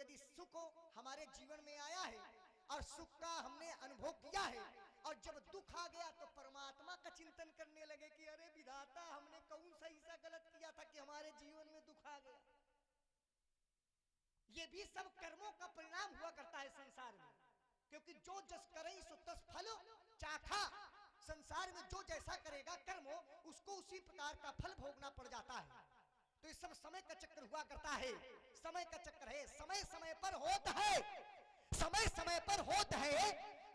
यदि सुख हमारे जीवन में आया है और सुख का हमने अनुभव किया है और जब दुख आ गया तो परमात्मा का चिंतन करने लगे कि अरे विधाता हमने कौन सा ऐसा गलत किया था कि हमारे जीवन में दुख आ गया। ये भी सब कर्मों का परिणाम हुआ करता है संसार में, क्योंकि जो जस करे सो तस फल चाखा। संसार में जो जैसा करेगा कर्म उसको उसी प्रकार का फल भोगना पड़ जाता है। तो ये सब समय का चक्र हुआ करता है, समय का चक्र है, समय समय पर होता है, समय समय पर होता है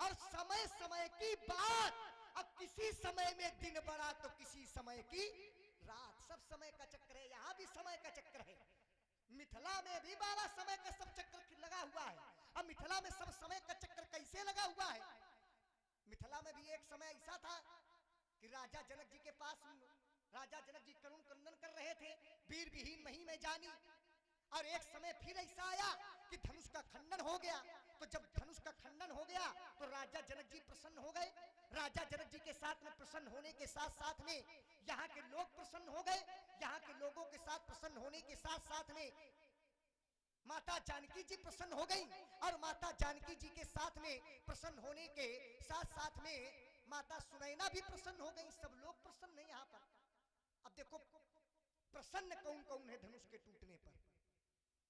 और समय समय की बात। अब किसी समय में दिन बड़ा तो किसी समय की रात, सब समय का चक्र है। यहां भी समय का चक्र है, मिथिला में भी बाबा समय का सब चक्र लगा हुआ है। अब मिथिला में सब समय का चक्र कैसे लगा हुआ है? मिथिला में भी एक समय ऐसा था कि राजा जनक जी के पास राजा जनक जी करुण क्रंदन कर रहे थे, वीर विहीन मही में जानी। और एक समय फिर ऐसा आया कि धनुष का खंडन हो गया। तो जब धनुष का खंडन हो गया तो राजा जनक जी प्रसन्न हो गए। राजा जनक जी के साथ में प्रसन्न होने के साथ साथ में यहाँ के लोग प्रसन्न हो गए। यहाँ के लोगों के साथ प्रसन्न होने के साथ साथ में माता जानकी जी प्रसन्न हो गई और माता जानकी जी के साथ में प्रसन्न होने के साथ साथ में माता सुनैना भी प्रसन्न हो गई। सब लोग प्रसन्न है यहाँ पर। अब देखो प्रसन्न कौन कौन है धनुष के टूटने पर?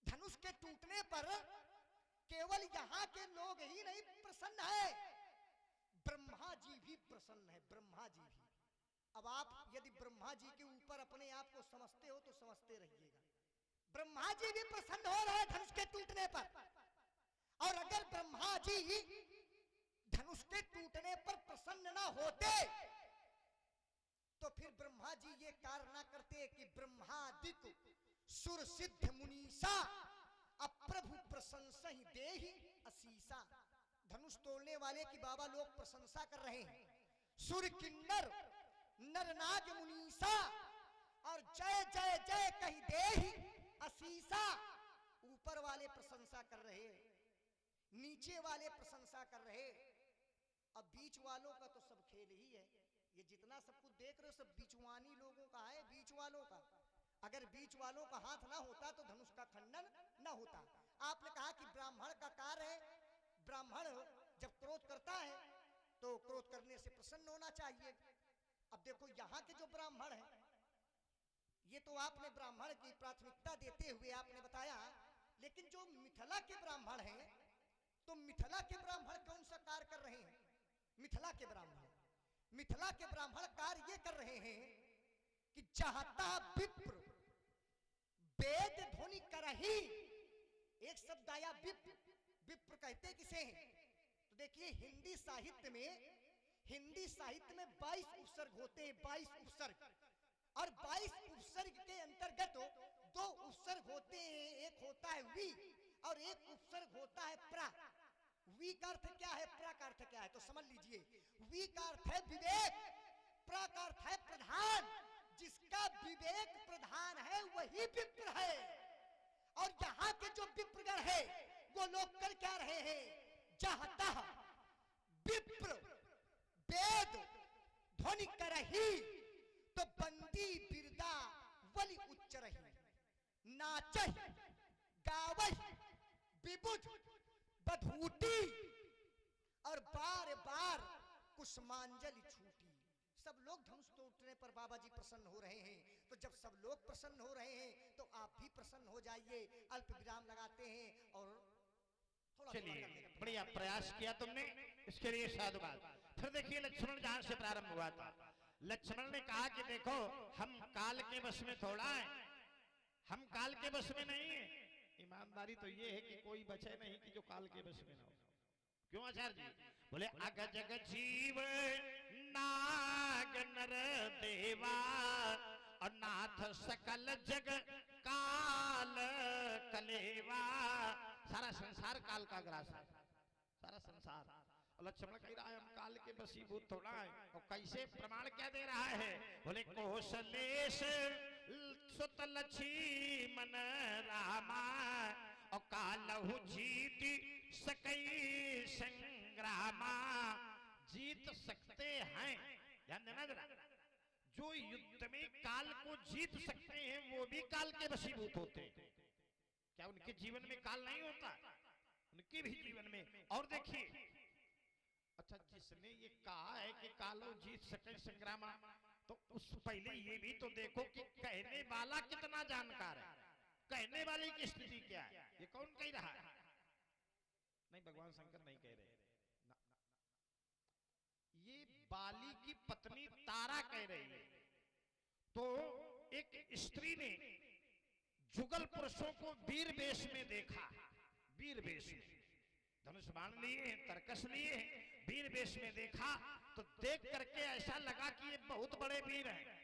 धनुष के टूटने पर केवल यहाँ के लोग ही नहीं प्रसन्न है, ब्रह्मा जी भी प्रसन्न है, ब्रह्मा जी भी। अब आप यदि ब्रह्मा जी के ऊपर अपने आप को समझते हो तो समझते रहिएगा, ब्रह्मा जी भी प्रसन्न हो रहे धनुष के टूटने पर। और अगर ब्रह्मा जी धनुष के टूटने पर प्रसन्न ना होते तो फिर ब्रह्मा जी ये कार्य ना करते कि ब्रह्मादिक सुर सिद्ध मुनीसा अप्रभु प्रशंसा ही देहि असीसा। धनुष तोड़ने वाले की बाबा लोग प्रशंसा कर रहे हैं, सुर किन्नर नरनाग मुनीसा और जय जय जय कही देहि असीसा। ऊपर वाले प्रशंसा कर रहे, नीचे वाले प्रशंसा कर रहे। अब बीच वालों का तो सब खेल ही है। ये जितना सब कुछ देख रहे हो सब बीचवानी लोगों का है, बीच वालों का। अगर बीच वालों का हाथ ना होता तो धनुष का खंडन ना होता। आपने कहा कि ब्राह्मण का कार्य है, ब्राह्मण जब क्रोध करता है तो क्रोध करने से प्रसन्न होना चाहिए। अब देखो यहाँ के जो ब्राह्मण हैं, ये तो आपने ब्राह्मण की प्राथमिकता देते हुए आपने बताया, लेकिन जो मिथिला के ब्राह्मण हैं तो मिथिला के ब्राह्मण कौन सा कार्य कर रहे हैं? मिथिला के ब्राह्मण कार्य ये कर रहे हैं कि चाहता विप्र वेद ध्वनि करही। एक शब्द आया विप्र, विप्र कहते किसे हैं? तो देखिए हिंदी साहित्य में 22 उपसर्ग होते हैं, 22 उपसर्ग। और 22 उपसर्ग के अंतर्गत 2 उपसर्ग होते हैं, एक होता है वी और एक उपसर्ग होता है प्रा। वी का अर्थ क्या है, प्रा का अर्थ क्या है? तो समझ लीजिए, वी का अर्थ है विवेक, प्रा का अर्थ है प्रधान। जिसका विवेक प्रधान है वही विप्र है। और यहाँ के जो विप्रगण है वो लोग कर क्या रहे हैं? चाहता विप्र वेद ध्वनि करही तो बंदी बिरदा वलि उच्च रही, नाचहि गावहि विबुध बधूटी और बार बार कुसुमांजलि छूटी। सब लोग धनुष तोड़ने पर बाबा जी प्रसन्न हो रहे हैं। तो जब सब लोग प्रसन्न हो रहे हैं तो आप भी प्रसन्न हो जाइए। अल्प विराम लगाते हैं और थोड़ा चलिए, बढ़िया प्रयास किया तुमने, इसके लिए साधुवाद। फिर देखिए लक्ष्मण जहां से प्रारंभ हुआ था, लक्ष्मण ने कहा कि देखो हम काल के वश में थोड़ा है, हम काल के वश में नहीं है। ईमानदारी तो ये है कि कोई बचे नहीं कि जो काल के वश में ना हो। क्यों आचार्य जी? बोले अग जग जीव नाग नर देवा और नाथ सकल जग काल कलेवा। सारा संसार काल का ग्रास है, सारा संसार। और लक्ष्मण कह रहा है हम काल के वशीभूत थोड़ा है। और कैसे प्रमाण क्या दे रहा है? बोले कौशलेश सुत लक्ष्मण रामा और कालहु जीत सकई संग्रामा। जीत सकते हैं, ध्यान देना जरा, जो युद्ध में काल को जीत सकते हैं वो भी काल के वशीभूत होते हैं। क्या उनके जीवन में काल नहीं होता? उनके भी जीवन में। और देखिए, अच्छा जिसने ये कहा है कि कालो जीत सके संग्राम, तो उस पहले ये भी तो देखो कि कहने वाला कितना जानकार है, कहने वाले की स्थिति क्या है। ये कौन कह रहा है? नहीं, भगवान शंकर नहीं कह रहे ना, ये बाली की पत्नी तारा कह रही है। तो एक स्त्री ने जुगल पुरुषों को वीर वेश में देखा, वीर वेश में धनुष बाण लिए, तरकस लिए, वीर वेश में देखा, तो देख करके ऐसा लगा कि ये बहुत बड़े वीर हैं।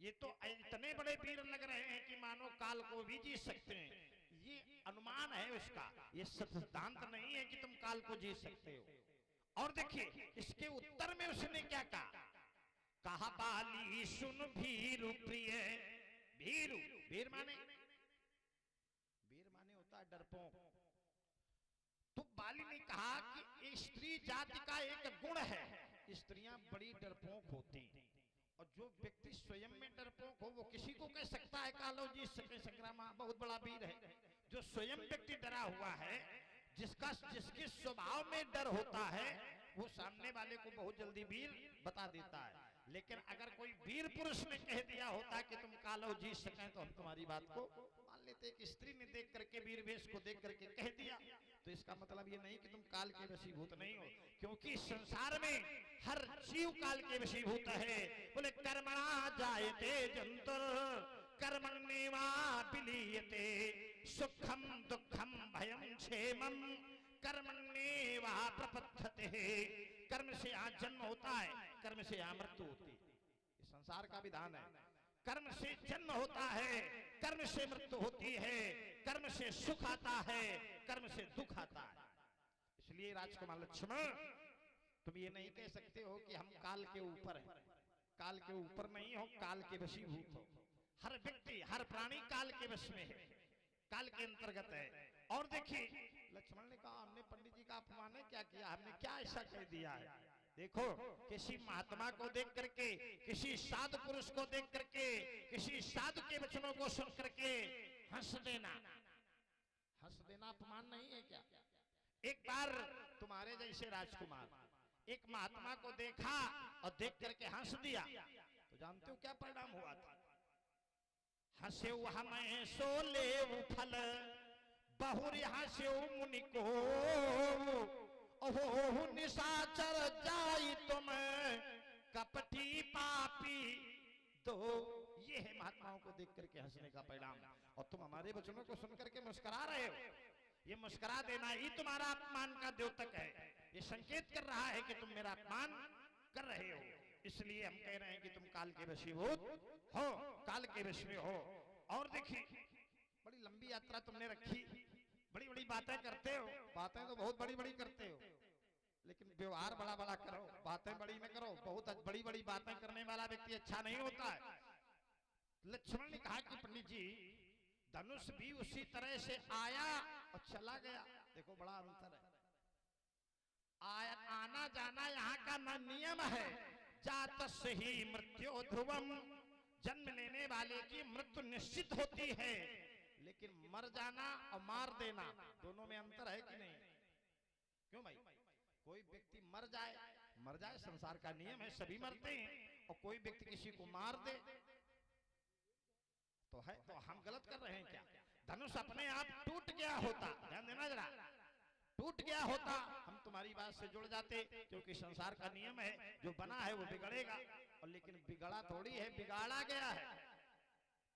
ये तो इतने बड़े वीर लग रहे हैं कि मानो काल को भी जीत सकते हैं। ये अनुमान है उसका, ये सिद्धांत नहीं है कि तुम काल को जीत सकते हो। और देखिए इसके उत्तर में उसने क्या कहा? कहा बाली सुन भीरु प्रिय। भीरु, वीर माने, वीर माने होता है डरपोक। तो बाली ने कहा कि स्त्री जाति का एक गुण है, स्त्रियां बड़ी डरपोक होती हैं, और जो व्यक्ति स्वयं में डरपोक हो वो किसी को कह सकता है कालो जी सके संग्राम बहुत बड़ा वीर है। जो स्वयं व्यक्ति डरा हुआ है, जिसके स्वभाव में डर होता है, वो सामने वाले को बहुत जल्दी वीर बता देता है। लेकिन अगर कोई वीर पुरुष ने कह दिया होता कि तुम कालो जीत सकें, तो हम तुम्हारी बात को मान लेते। एक स्त्री ने देख करके वीर वेश को देख करके कह दिया, तो इसका मतलब ये नहीं कि तुम काल के वशीभूत नहीं हो, क्योंकि संसार में हर जीव काल के वशीभूत है। बोले कर्मणा जायते जंतुर कर्मण्येवा विलीयते, सुखम दुखम भयम क्षेमम कर्मण्येवा प्रपद्यते। कर्म से यहाँ जन्म होता है, कर्म से यहाँ मृत्यु होती है। ये संसार का विधान है। कर्म से जन्म होता है, कर्म से मृत्यु होती है, कर्म से सुख आता है, कर्म से दुख आता है। इसलिए राजकुमार लक्ष्मण, तुम ये नहीं कह सकते हो कि हम काल के ऊपर हैं। काल के ऊपर नहीं हो, काल के वशीभूत हो। हर व्यक्ति, हर प्राणी काल के वश में है, काल के अंतर्गत है। और देखिए लक्ष्मण ने कहा हमने पंडित जी का अपमान क्या किया, हमने क्या ऐसा कह दिया है? देखो किसी महात्मा को देख करके, किसी साधु पुरुष को देख करके, किसी साधु के वचनों को सुन करके हंस देना, हंस देना अपमान नहीं है क्या? एक बार तुम्हारे जैसे राजकुमार एक महात्मा को देखा और देख करके हंस दिया, तो जानते हो क्या परिणाम हुआ था? हंसे हमें सो ले फल बहुरी हंसे मुनि को, ओहो निशाचर जाई तुम कपटी पापी। तो ये है महात्माओं को देख करके हंसने का परिणाम। और तुम हमारे वचनों को सुन करके मुस्कुरा रहे हो, ये मुस्कुरा देना ही तुम्हारा अपमान का द्योतक है। ये संकेत कर रहा है कि तुम मेरा अपमान कर रहे हो। इसलिए हम कह रहे हैं कि तुम काल के वशीभूत हो, काल के वश में हो। और देखिए बड़ी लंबी यात्रा तुमने रखी, बड़ी बड़ी बातें करते हो, बातें तो बहुत बड़ी बड़ी करते हो, लेकिन व्यवहार बड़ा बड़ा करो, बातें बड़ी न करो। बहुत बड़ी बड़ी बातें करने वाला व्यक्ति अच्छा नहीं होता है। लक्ष्मण ने कहा कि पंडित जी धनुष भी उसी तरह से आया और चला गया। देखो बड़ा अंतर है। आना जाना यहाँ का न नियम है। जातस्य ही मृत्यु ध्रुवम, जन्म लेने वाले की मृत्यु निश्चित होती है, लेकिन मर जाना और मार देना दोनों में अंतर है कि नहीं? क्यों भाई? कोई व्यक्ति मर जाए संसार का नियम है, सभी मरते हैं। और कोई व्यक्ति किसी को मार दे तो है, तो हम गलत कर रहे हैं क्या? धनुष अपने आप टूट गया होता, ध्यान देना जरा, टूट गया होता, हम तुम्हारी बात से जुड़ जाते, क्योंकि संसार का नियम है जो बना है वो बिगड़ेगा। और लेकिन बिगड़ा थोड़ी है, बिगाड़ा गया है।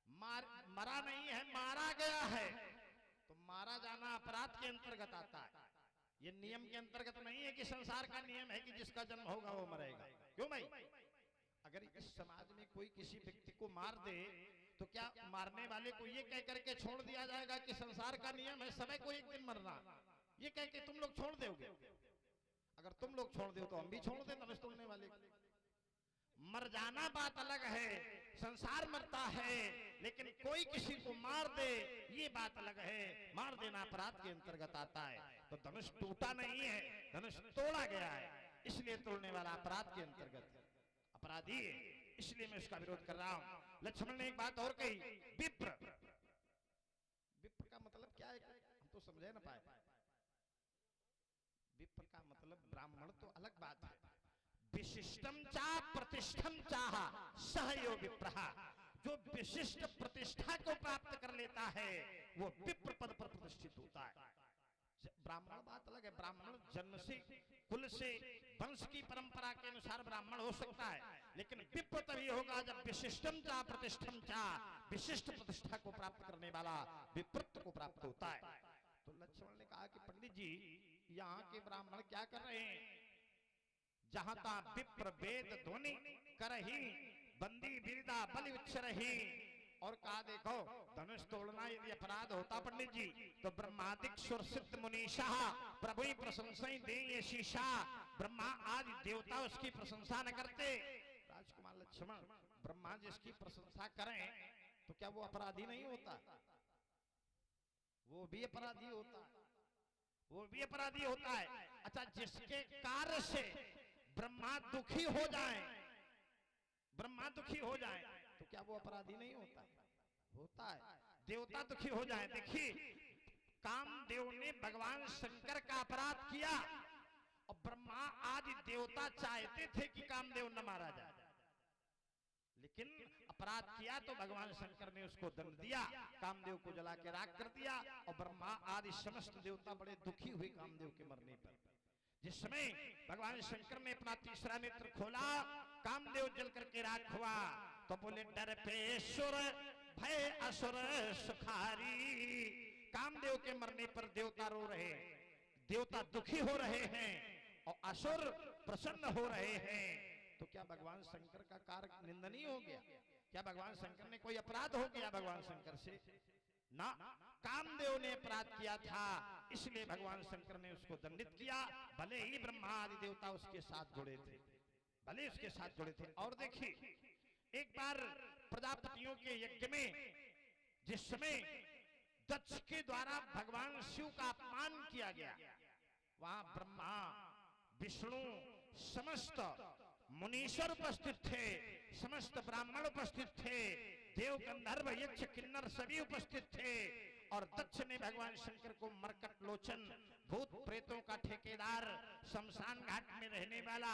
मरा नहीं है, मारा गया है। तो मारा जाना अपराध के अंतर्गत आता है, ये नियम के अंतर्गत नहीं है कि संसार का नियम है कि जिसका जन्म होगा वो मरेगा। क्यों भाई? अगर इस समाज में कोई किसी व्यक्ति को मार दे तो क्या मारने वाले को ये कह करके छोड़ दिया जाएगा कि संसार का नियम है समय को एक दिन मरना, ये कह के तुम लोग छोड़ दोगे? अगर तुम लोग छोड़ दो तो हम भी छोड़ दें धनुष तोड़ने वाले को। मर जाना बात अलग है, संसार मरता है, लेकिन कोई किसी को मार दे ये बात अलग है। मार देना अपराध के अंतर्गत आता है। तो धनुष टूटा नहीं है, धनुष तोड़ा गया है, इसलिए तोड़ने वाला अपराध के अंतर्गत है, अपराधी है, इसलिए मैं उसका विरोध कर रहा हूं। लक्ष्मण ने एक बात और कही, विप्र, विप्र का मतलब है हम तो समझे ना पाए। विप्र का मतलब ब्राह्मण तो अलग बात है। विशिष्टम चा प्रतिष्ठम चाह सहयो विप्रहा, जो विशिष्ट प्रतिष्ठा को प्राप्त कर लेता है वो विप्र पद पर प्रतिष्ठित होता है। ब्राह्मण बात अलग है, ब्राह्मण जन्म से कुल से वंश की परंपरा के अनुसार ब्राह्मण हो सकता है, लेकिन विप्र तभी होगा जब विशिष्टम चा प्रतिष्ठम चा, विशिष्ट प्रतिष्ठा को प्राप्त करने वाला विप्रत्व को प्राप्त होता है। तो लक्ष्मण ने कहा कि पंडित जी यहाँ के ब्राह्मण क्या कर रहे हैं? जहां ता विप्र वेद ध्वनि करही बंदी बिरदा बलि उच्चरही। और कहा देखो धनुष तोड़ना यदि अपराध होता पंडित जी तो ब्रह्मादिक सुर सिद्ध मुनीषा प्रभु ही प्रशंसा दे ये शीशा, ब्रह्मा आदि देवता उसकी प्रशंसा न करते। राजकुमार लक्ष्मण, ब्रह्मा जिसकी प्रशंसा करें तो क्या वो अपराधी नहीं होता? वो भी अपराधी होता है, वो भी अपराधी होता है। अच्छा, जिसके कार्य से ब्रह्मा दुखी हो जाए, ब्रह्मा दुखी हो जाए तो क्या वो अपराधी नहीं होता? होता है। देवता दुखी हो जाए, देखिए कामदेव ने भगवान शंकर का अपराध किया और ब्रह्मा आदि देवता चाहते थे कि कामदेव न मारा जाए, लेकिन अपराध किया तो भगवान शंकर ने उसको दंड दिया, कामदेव को जला के राख कर दिया और ब्रह्मा आदि समस्त देवता बड़े दुखी हुए कामदेव के मरने पर। जिस समय भगवान शंकर ने अपना तीसरा नेत्र खोला, कामदेव जल करके राख हुआ, तो बोले डर पे सुर भय असुर सुखारी। कामदेव के मरने पर देवता रो रहे, देवता दुखी हो रहे हैं और असुर प्रसन्न हो रहे हैं। तो क्या भगवान शंकर का कार्य निंदनीय हो गया? क्या भगवान शंकर ने कोई अपराध हो गया भगवान शंकर से? ना, कामदेव ने अपराध किया था, इसलिए भगवान शंकर ने उसको दंडित किया। भले ही ब्रह्मा आदि देवता उसके साथ जुड़े थे, भले उसके साथ जुड़े थे। और देखिए एक बार प्रजापतियों के यज्ञ में जिस समय दक्ष के द्वारा भगवान शिव का अपमान किया गया, वहां ब्रह्मा विष्णु समस्त मुनीश्वर उपस्थित थे, समस्त ब्राह्मण उपस्थित थे, देव गंधर्व यक्ष किन्नर सभी उपस्थित थे। और दक्ष ने भगवान शंकर को मरकट लोचन, भूत प्रेतों का ठेकेदार, शमशान घाट में रहने वाला,